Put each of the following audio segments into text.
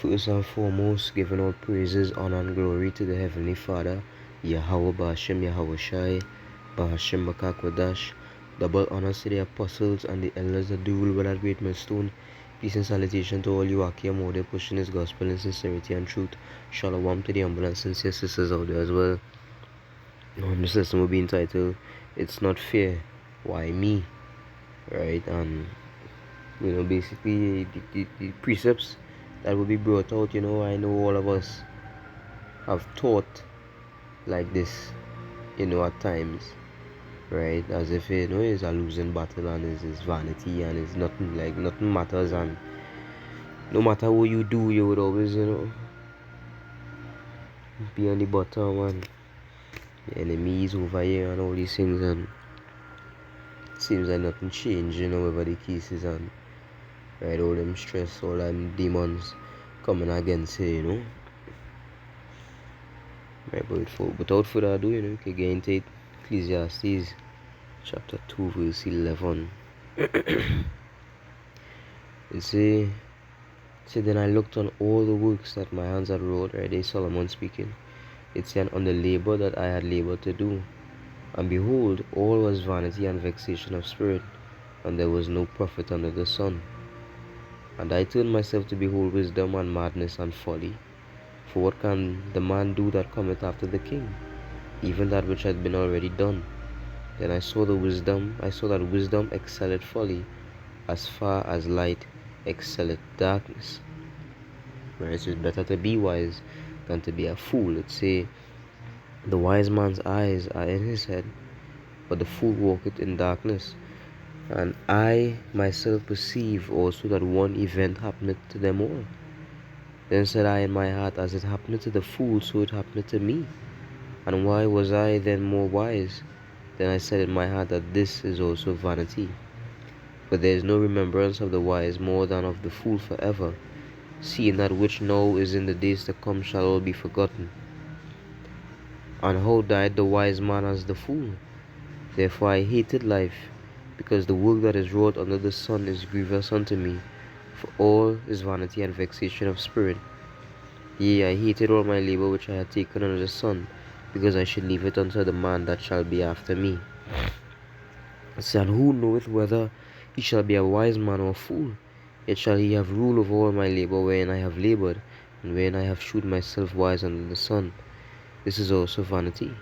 First and foremost, giving all praises, honor, and glory to the Heavenly Father, Yahweh Ba'ashem Yahweh Shai, Ba'ashem Bakakwadash. Double honors to the apostles and the elders that do rule with that great millstone. Peace and salutation to all you Akia Mode pushing his gospel in sincerity and truth. Shalom to the humble and sincere sisters out there as well. This lesson will be entitled, It's Not Fair, Why Me? Right? And basically the precepts that will be brought out. I know all of us have thought like this, at times, right? As if it's a losing battle and it's vanity and it's nothing matters, and no matter what you do, you would always be on the bottom, and the enemy is over here and all these things, and it seems like nothing changed, whatever the case is, and right, all them stress, all them demons coming against it, Right, but without further ado, we can get into it. Ecclesiastes chapter 2 verse 11. It say, then I looked on all the works that my hands had wrought, right? There's Solomon speaking. It said, on the labor that I had labored to do. And behold, all was vanity and vexation of spirit, and there was no profit under the sun. And I turned myself to behold wisdom and madness and folly. For what can the man do that cometh after the king? Even that which had been already done. Then I saw that wisdom excelleth folly, as far as light excelleth darkness. Right, so it's better to be wise than to be a fool. It say, the wise man's eyes are in his head, but the fool walketh in darkness. And I myself perceive also that one event happeneth to them all. Then said I in my heart, as it happened to the fool, so it happened to me. And why was I then more wise? Then I said in my heart that this is also vanity. But there is no remembrance of the wise more than of the fool forever, seeing that which now is in the days to come shall all be forgotten. And how died the wise man as the fool? Therefore I hated life, because the work that is wrought under the sun is grievous unto me, for all is vanity and vexation of spirit. Yea, I hated all my labor which I had taken under the sun, because I should leave it unto the man that shall be after me. And who knoweth whether he shall be a wise man or a fool? Yet shall he have rule over all my labor wherein I have labored, and wherein I have shewed myself wise under the sun. This is also vanity.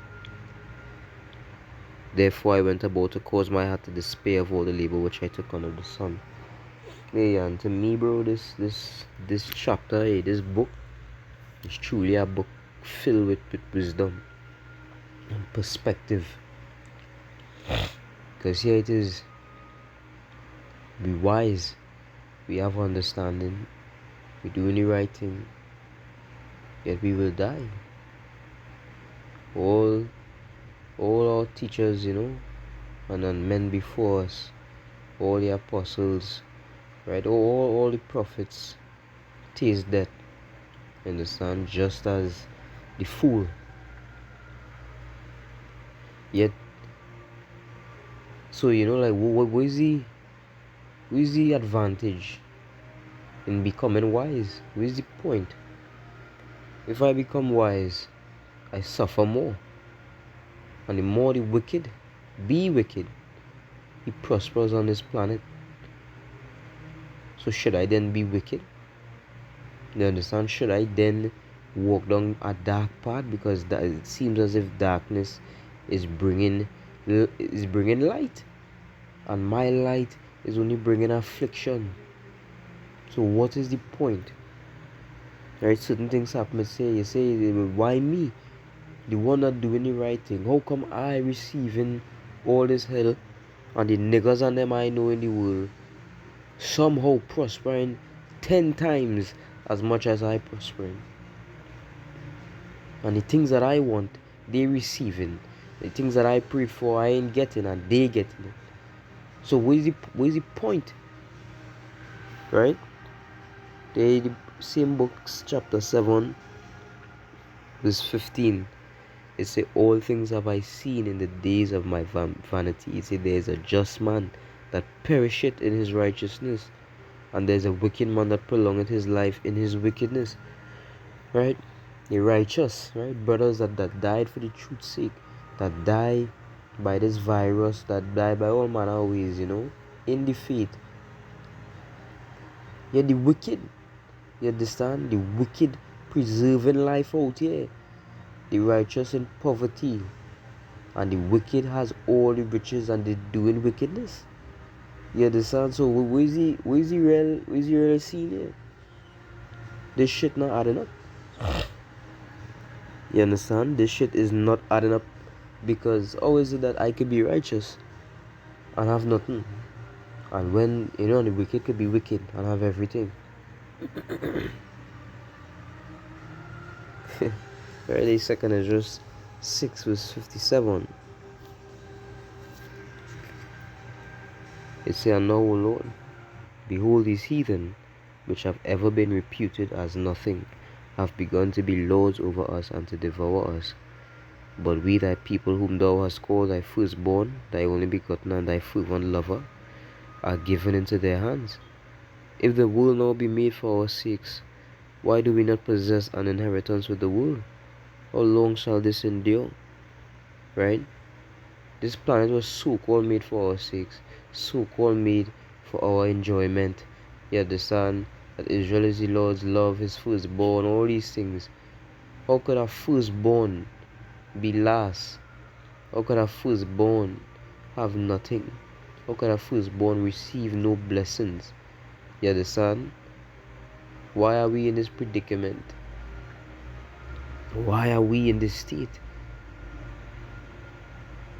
Therefore I went about to cause my heart to despair of all the labor which I took under the sun. Yeah, and to me, bro, this chapter, this book, is truly a book filled with wisdom and perspective. Because here it is, be wise, we have understanding, we doing the right thing, yet we will die. All our teachers, and then men before us, all the apostles, right, all the prophets taste death, understand, just as the fool. Yet, so what is the advantage in becoming wise? What is the point? If I become wise, I suffer more, and the more the wicked be wicked, he prospers on this planet. So should I then be wicked? You understand? Should I then walk down a dark path, because it seems as if darkness is bringing light, and my light is only bringing affliction? So what is the point? Right? Certain things happen. You say, why me? The one not doing the right thing. How come I receiving all this hell, and the niggas and them I know in the world somehow prospering 10 times as much as I prospering? And the things that I want, they receiving. The things that I pray for, I ain't getting, and they getting it. So where's the point? Right? The same books, chapter 7, verse 15. It say, all things have I seen in the days of my vanity. It say, there is a just man that perisheth in his righteousness, and there's a wicked man that prolongeth his life in his wickedness, right? The righteous, right? Brothers that died for the truth's sake, that die by this virus, that die by all manner of ways, in the faith. Yet the wicked, you understand? The wicked preserving life out here. The righteous in poverty. And the wicked has all the riches and they doing wickedness. You understand? So where's the real scene here? This shit not adding up. You understand? This shit is not adding up, because how is it that I could be righteous and have nothing? And when, the wicked could be wicked and have everything. Already, 2 Ezra 6 verse 57. It says, "Now, O Lord, behold, these heathen, which have ever been reputed as nothing, have begun to be lords over us and to devour us. But we, thy people, whom thou hast called thy firstborn, thy only begotten, and thy fervent lover, are given into their hands. If the world now be made for our sakes, why do we not possess an inheritance with the world? How long shall this endure?" Right? This planet was so-called made for our sakes, so-called made for our enjoyment. You understand that Israel is the Lord's love, his firstborn, all these things. How could a firstborn be last? How could a firstborn have nothing? How could a firstborn receive no blessings? You understand? Why are we in this predicament? Why are we in this state?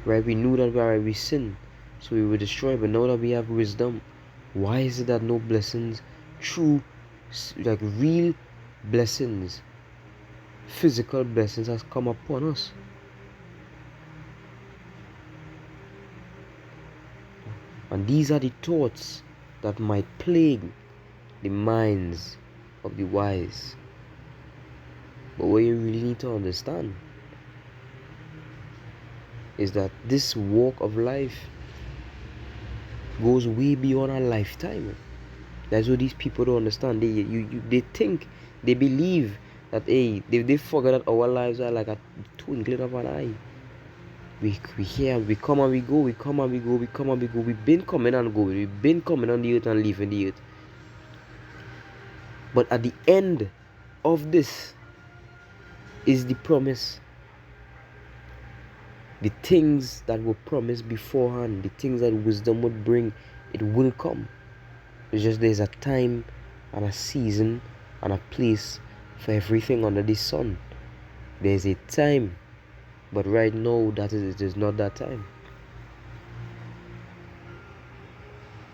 Right? We knew that we sinned, so we were destroyed, but now that we have wisdom, why is it that no blessings, true, like real blessings, physical blessings has come upon us? And these are the thoughts that might plague the minds of the wise. But what you really need to understand is that this walk of life goes way beyond our lifetime. That's what these people don't understand. They think, they believe that, hey, they forget that our lives are like a twinkling of an eye. We here, we come and we go, we come and we go, we come and we go. We've been coming and going, we've been coming on the earth and leaving the earth. But at the end of this is the promise. The things that were promised beforehand, the things that wisdom would bring, it will come. It's just there's a time and a season and a place for everything under the sun. There's a time, but right now it is not that time.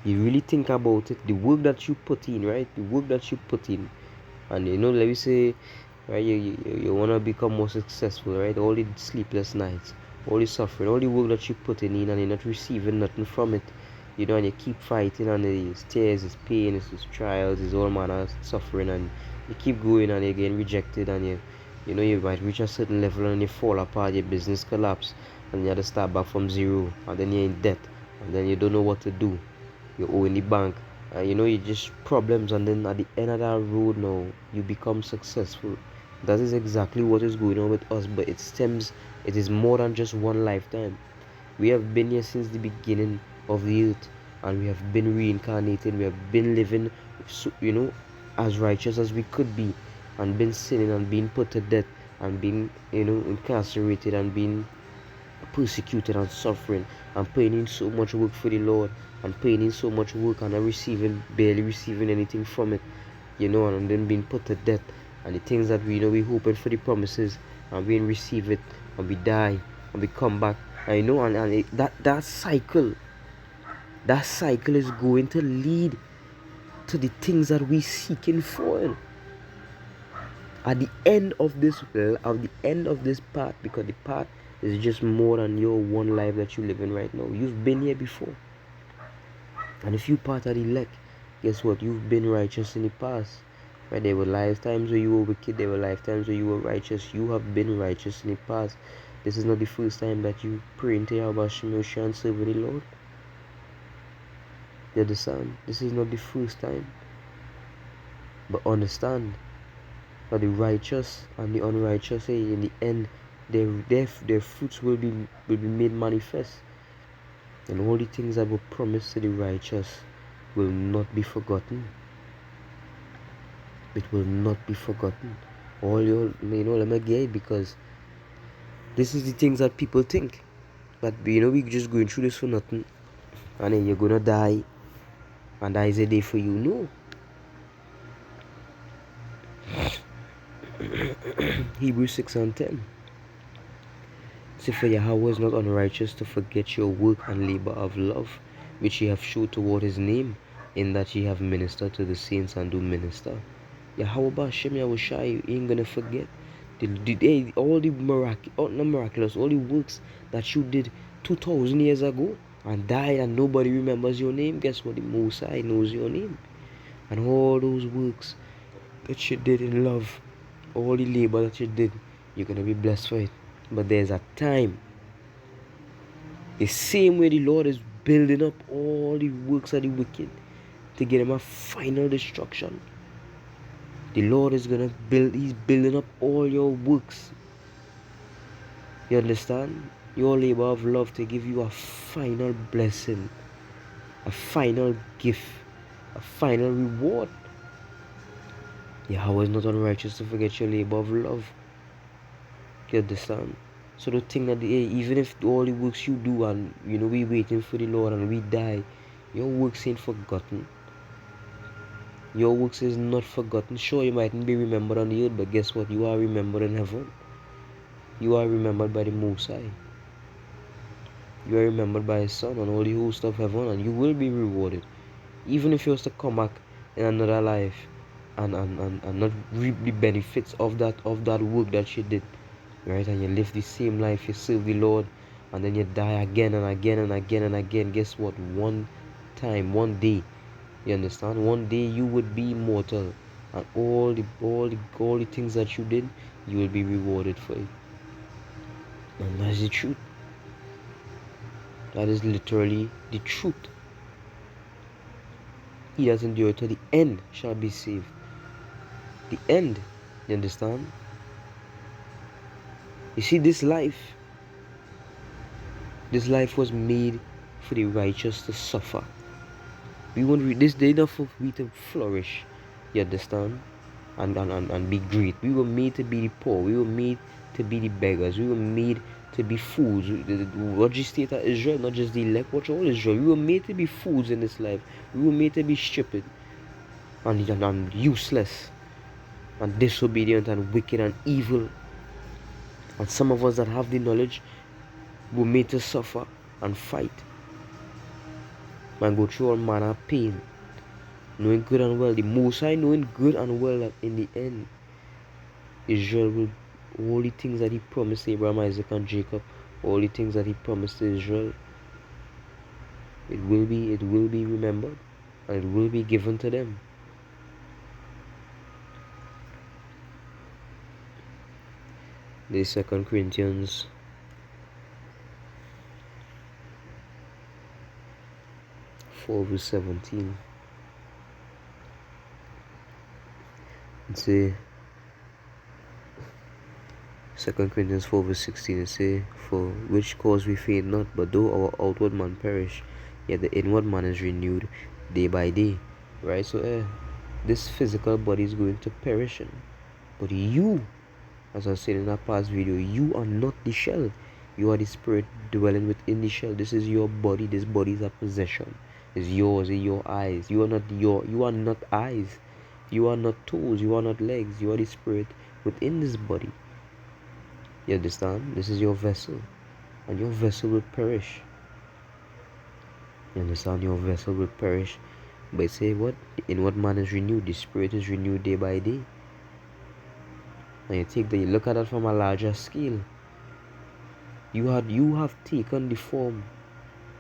You really think about it, the work that you put in, right? The work that you put in, and let me say, right? You wanna become more successful, right? All the sleepless nights, all the suffering, all the work that you put in, and you're not receiving nothing from it, and you keep fighting, and it's tears, it's pain, it's trials, it's all manner of suffering, and you keep going, and you're getting rejected, and you might reach a certain level and you fall apart, your business collapse, and you have to start back from zero, and then you're in debt, and then you don't know what to do. You owe in the bank, and you just problems, and then at the end of that road now, you become successful. That is exactly what is going on with us, but it is more than just one lifetime. We have been here since the beginning of the earth, and we have been reincarnated. We have been living, as righteous as we could be, and been sinning and being put to death, and being, incarcerated, and being persecuted and suffering, and putting in so much work for the Lord, and putting in so much work and barely receiving anything from it, and then being put to death, and the things that we hoping for the promises, and we receive it, and we die, and we come back, and that cycle is going to lead to the things that we seeking for at the end of this path, because the path is just more than your one life that you live in right now. You've been here before, and if you part of the elect, guess what? You've been righteous in the past. Right? There were lifetimes where you were wicked, there were lifetimes where you were righteous. You have been righteous in the past. This is not the first time that you pray into Yahweh Shemosha and serve the Lord. You understand? This is not the first time. But understand that the righteous and the unrighteous, in the end, their fruits will be made manifest. And all the things that were promised to the righteous will not be forgotten. It will not be forgotten. All your, let me get it, because this is the things that people think. That, we just going through this for nothing. And then you're going to die. And that is a day for you. No. Hebrews 6:10. Say, for Yahweh is not unrighteous to forget your work and labor of love, which ye have showed toward his name, in that ye have ministered to the saints and do minister. Yahweh Bashem Yahushai, you ain't gonna forget all the miraculous, all the works that you did 2,000 years ago and died, and nobody remembers your name. Guess what? The Most High knows your name. And all those works that you did in love, all the labor that you did, you're gonna be blessed for it. But there's a time. The same way the Lord is building up all the works of the wicked to get them a final destruction. The Lord is gonna he's building up all your works. You understand? Your labor of love to give you a final blessing, a final gift, a final reward. Yahweh is not unrighteous to forget your labor of love. You understand? So the thing that even if all the works you do and we waiting for the Lord and we die, your works ain't forgotten. Your works is not forgotten. Sure, you mightn't be remembered on the earth, but guess what? You are remembered in heaven. You are remembered by the Most High. You are remembered by His Son and all the host of heaven, and you will be rewarded. Even if you was to come back in another life and not reap the benefits of that work that you did, right? And you live the same life, you serve the Lord, and then you die again and again and again and again. Guess what? One day, you understand? One day you would be immortal, and all the things that you did, you will be rewarded for it. And that's the truth. That is literally the truth. He that endureth to the end shall be saved. The end, you understand? You see, this life was made for the righteous to suffer. We won't read this day enough for we to flourish, you understand? And be great. We were made to be the poor. We were made to be the beggars. We were made to be fools. What just state of Israel, not just the elect, watch all Israel. We were made to be fools in this life. We were made to be stupid and useless and disobedient and wicked and evil. And some of us that have the knowledge were made to suffer and fight and go through all manner of pain, knowing good and well, the Most High knowing good and well that in the end, Israel will, all the things that He promised Abraham, Isaac, and Jacob, all the things that He promised to Israel, it will be remembered, and it will be given to them. The 2 Corinthians 4:17. It say 2 Corinthians 4:16. It say, for which cause we faint not, but though our outward man perish, yet the inward man is renewed day by day. Right? So this physical body is going to perish, but you, as I said in our past video, you are not the shell. You are the spirit dwelling within the shell. This is your body. This body is a possession. It's yours, in your eyes. You are not eyes. You are not toes. You are not legs. You are the spirit within this body. You understand? This is your vessel. And your vessel will perish. You understand? Your vessel will perish. But say what? The inward man is renewed. The spirit is renewed day by day. And you look at it from a larger scale. You have taken the form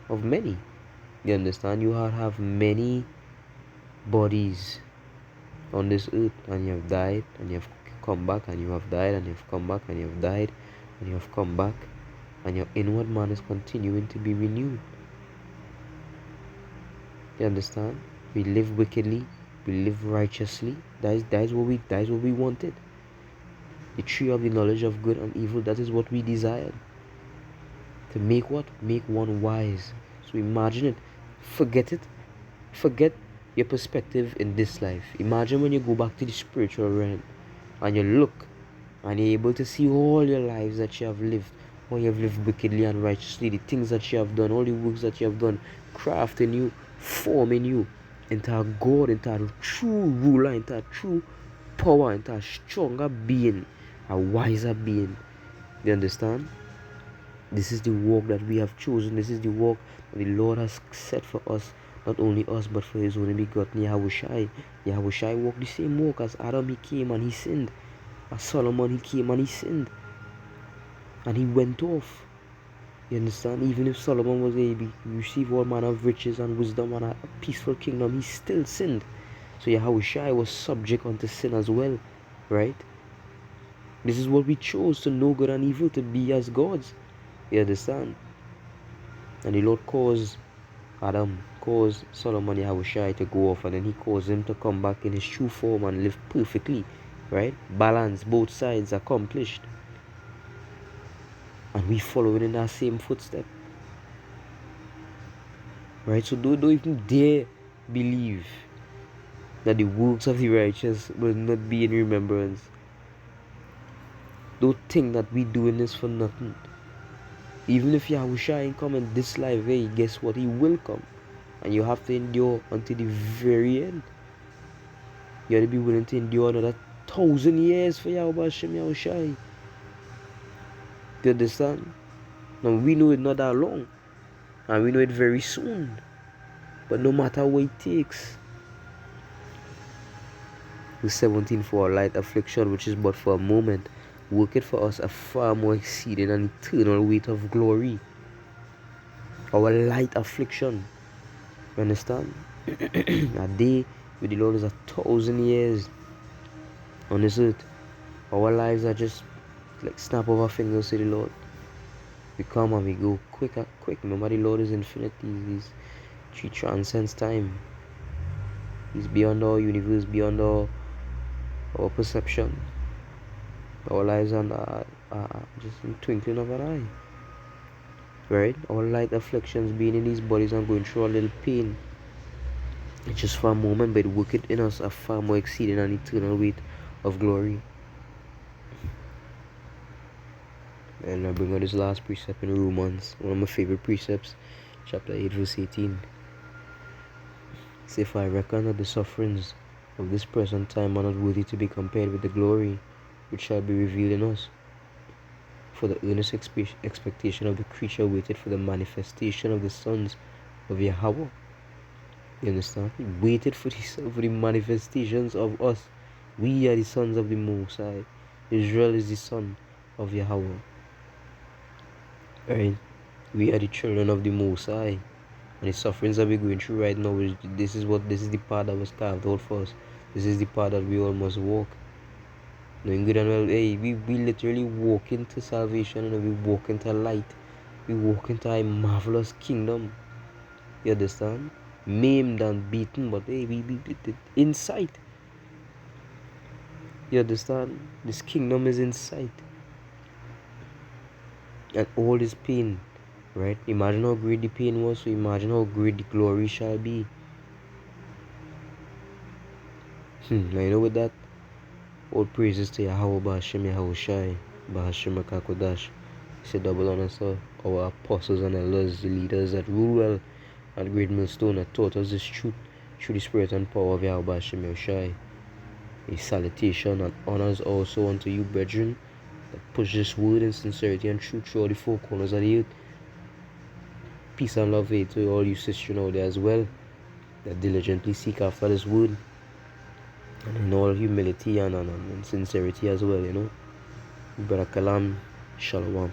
of many. You understand? You have many bodies on this earth, and you have died, and you have come back, and you have died, and you have come back, and you have died, and you have come back, and your inward man is continuing to be renewed. You understand? We live wickedly, We live righteously. That is what we wanted. The tree of the knowledge of good and evil, that is what we desired. To make what? Make one wise. So imagine it. Forget it. Forget your perspective in this life. Imagine when you go back to the spiritual realm and you look and you're able to see all your lives that you have lived, how you have lived wickedly and righteously, the things that you have done, all the works that you have done, crafting you, forming you into a God, into a true ruler, into a true power, into a stronger being, a wiser being. You understand? This is the walk that we have chosen. This is the walk that the Lord has set for us. Not only us, but for his only begotten Yahushai. Yahushai walked the same walk as Adam. He came and he sinned. As Solomon, he came and he sinned. And he went off. You understand? Even if Solomon was able to receive all manner of riches and wisdom and a peaceful kingdom, he still sinned. So Yahushai was subject unto sin as well. Right? This is what we chose, to know good and evil, to be as gods. You understand? And the Lord caused Solomon Yahushai to go off, and then he caused him to come back in his true form and live perfectly, right? Balance, both sides accomplished. And we following in that same footstep. Right? So don't even dare believe that the works of the righteous will not be in remembrance. Don't think that we doing this for nothing. Even if Yahushua ain't come in this life, hey, guess what? He will come. And you have to endure until the very end. You have to be willing to endure another 1,000 years for Yahweh Hashem Yahushai. Do you understand? Now we know it's not that long. And we know it very soon. But no matter what it takes. The 17 for a light affliction, which is but for a moment, work it for us a far more exceeding and eternal weight of glory. Our light affliction. You understand? A day with the Lord is 1,000 years on this earth. Our lives are just like snap of our fingers to the Lord. We come and we go quick. Remember, the Lord is infinite. He transcends time. He's beyond our universe, beyond our perception. Our lives are just in twinkling of an eye. Right? Our light afflictions, being in these bodies and going through a little pain. It's just for a moment, but work it in us a far more exceeding and eternal weight of glory. And I bring out this last precept in Romans, one of my favorite precepts, chapter 8, verse 18. It says, "If I reckon that the sufferings of this present time are not worthy to be compared with the glory which shall be revealed in us. For the earnest expectation of the creature waited for the manifestation of the sons of Yahweh." You understand? He waited for the manifestations of us. We are the sons of the Most High. Israel is the son of Yahweh. Right? We are the children of the Most High. And the sufferings that we're going through right now, this is the path that was carved out for us. This is the path that we all must walk. Knowing good and well, hey, we literally walk into salvation, and we walk into light. We walk into a marvelous kingdom. You understand? Maimed and beaten, but hey, we in sight. You understand? This kingdom is in sight. And all this pain, right? Imagine how great the pain was, so imagine how great the glory shall be. Now you know with that, all praises to Yahweh Ba'Hashem Yahushai, Ba'Hashem Akakodash. Say double honor, sir. Our apostles and elders, the leaders that rule well at Great Millstone, that taught us this truth through the spirit and power of Yahweh Ba'Hashem Yahushai. A salutation and honors also unto you, brethren, that push this word in sincerity and truth through all the four corners of the earth. Peace and love to all you sisters out there as well, that diligently seek after this word. And in all humility and sincerity as well, you know. Brother Kalam, Shalom.